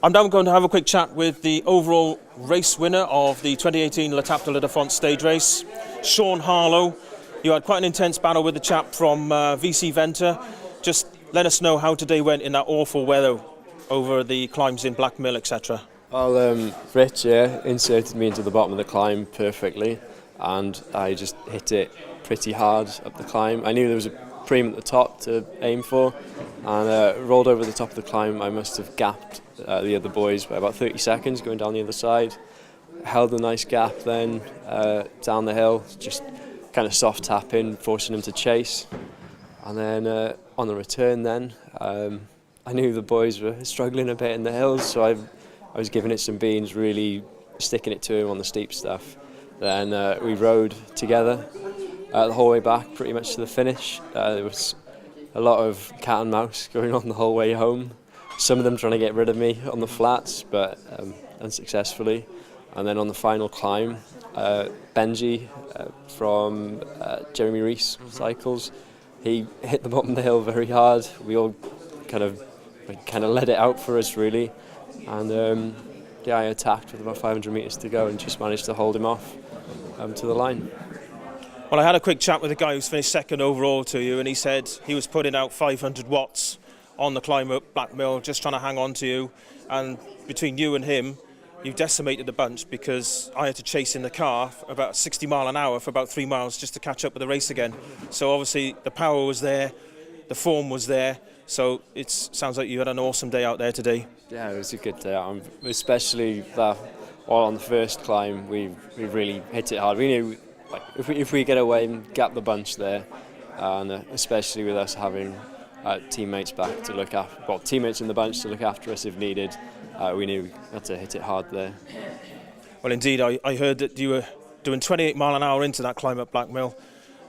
I'm now going to have a quick chat with the overall race winner of the 2018 L'Étape de la Fonce stage race, Sean Harlow. You had quite an intense battle with the chap from VC Venter. Just let us know how today went in that awful weather over the climbs in Black Mill, etc. Well, Rich, inserted me into the bottom of the climb perfectly, and I just hit it pretty hard up the climb. I knew there was a preem at the top to aim for, and rolled over the top of the climb. I must have gapped the other boys by about 30 seconds going down the other side. Held a nice gap then down the hill, just kind of soft tapping, forcing them to chase. And then on the return then, I knew the boys were struggling a bit in the hills, so I was giving it some beans, really sticking it to him on the steep stuff. Then we rode together the whole way back, pretty much to the finish. There was a lot of cat and mouse going on the whole way home. Some of them trying to get rid of me on the flats, but unsuccessfully. And then on the final climb, Benji from Jeremy Rees Cycles, he hit the bottom of the hill very hard. We all kind of let it out for us really, and I attacked with about 500 metres to go and just managed to hold him off to the line. Well, I had a quick chat with a guy who's finished second overall to you, and he said he was putting out 500 watts on the climb up Black Mill, just trying to hang on to you. And between you and him, you decimated the bunch, because I had to chase in the car about 60 mile an hour for about 3 miles just to catch up with the race again. So obviously the power was there, the form was there. So it sounds like you had an awesome day out there today. Yeah, it was a good day out, especially that on the first climb we really hit it hard. We knew if we get away and gap the bunch there, and especially with us having teammates back to look after, well, teammates in the bunch to look after us if needed, we knew we had to hit it hard there. Well, indeed, I heard that you were doing 28 mile an hour into that climb up Black Mill.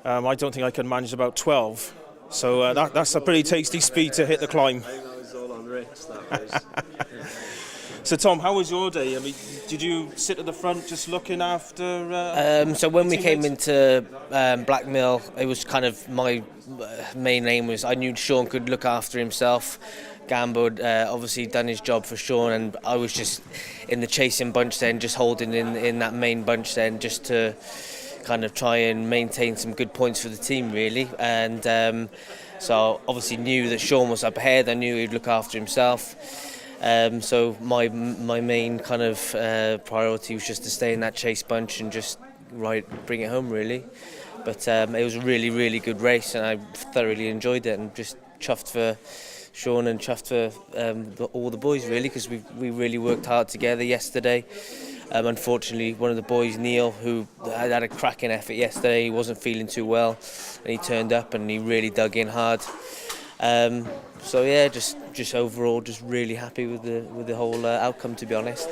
I don't think I can manage about 12. So that's a pretty tasty speed to hit the climb. That was all on Rich, that was. So Tom, how was your day? I mean, did you sit at the front just looking after so when we came into Black Mill, it was kind of my main aim was I knew Sean could look after himself. Gambo had obviously done his job for Sean, and I was just in the chasing bunch then, just holding in that main bunch then, just to kind of try and maintain some good points for the team really. And so obviously knew that Sean was up ahead. I knew he'd look after himself. So my main kind of priority was just to stay in that chase bunch and just bring it home really. But it was a really good race, and I thoroughly enjoyed it, and just chuffed for Sean and chuffed for all the boys really, because we really worked hard together yesterday. Unfortunately, one of the boys, Neil, who had a cracking effort yesterday, he wasn't feeling too well, and he turned up and he really dug in hard. So yeah, just overall, just really happy with the whole outcome, to be honest.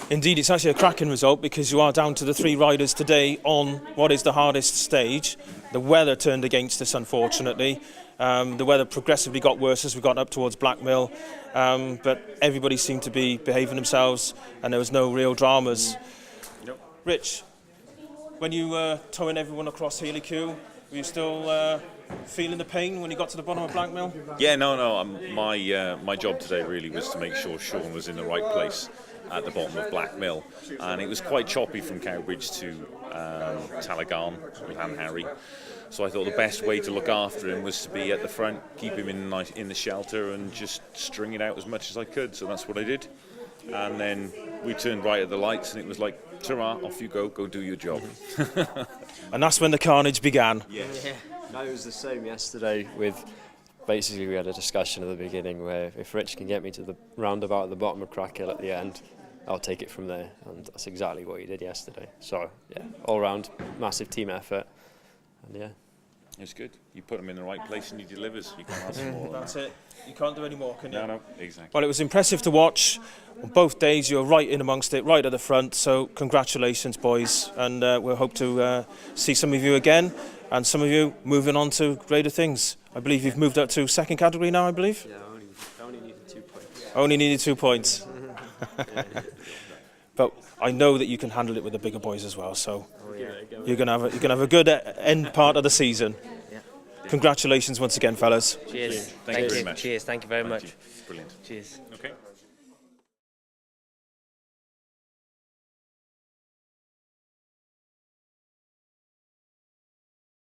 Indeed, it's actually a cracking result, because you are down to the 3 riders today on what is the hardest stage. The weather turned against us, unfortunately. The weather progressively got worse as we got up towards Black Mill, but everybody seemed to be behaving themselves, and there was no real dramas. Yep. Rich, when you were towing everyone across Healy Q, were you still feeling the pain when you got to the bottom of Black Mill? Yeah, no. My job today really was to make sure Sean was in the right place at the bottom of Black Mill, and it was quite choppy from Cowbridge to Talagarn with Harry. So I thought the best way to look after him was to be at the front, keep him in the shelter, and just string it out as much as I could. So that's what I did. And then we turned right at the lights, and it was like, ta-ra, off you go do your job. And that's when the carnage began. Yes. Yeah. No, it was the same yesterday. Basically we had a discussion at the beginning where if Rich can get me to the roundabout at the bottom of Crackhill at the end, I'll take it from there, and that's exactly what he did yesterday. So yeah, all round massive team effort, and yeah. It's good. You put him in the right place and he delivers. You can't ask for more. That's it. You can't do any more, can you? No, exactly. Well, it was impressive to watch. On both days, you were right in amongst it, right at the front. So congratulations, boys. And we'll hope to see some of you again, and some of you moving on to greater things. I believe you've moved up to second category now, I believe? Yeah, only needed 2 points. Only needed 2 points. But I know that you can handle it with the bigger boys as well, so you're gonna have a good end part of the season. Yeah. Congratulations once again, fellas. Cheers. Thank you very much. Cheers. Thank you very much. Brilliant. Cheers. Okay.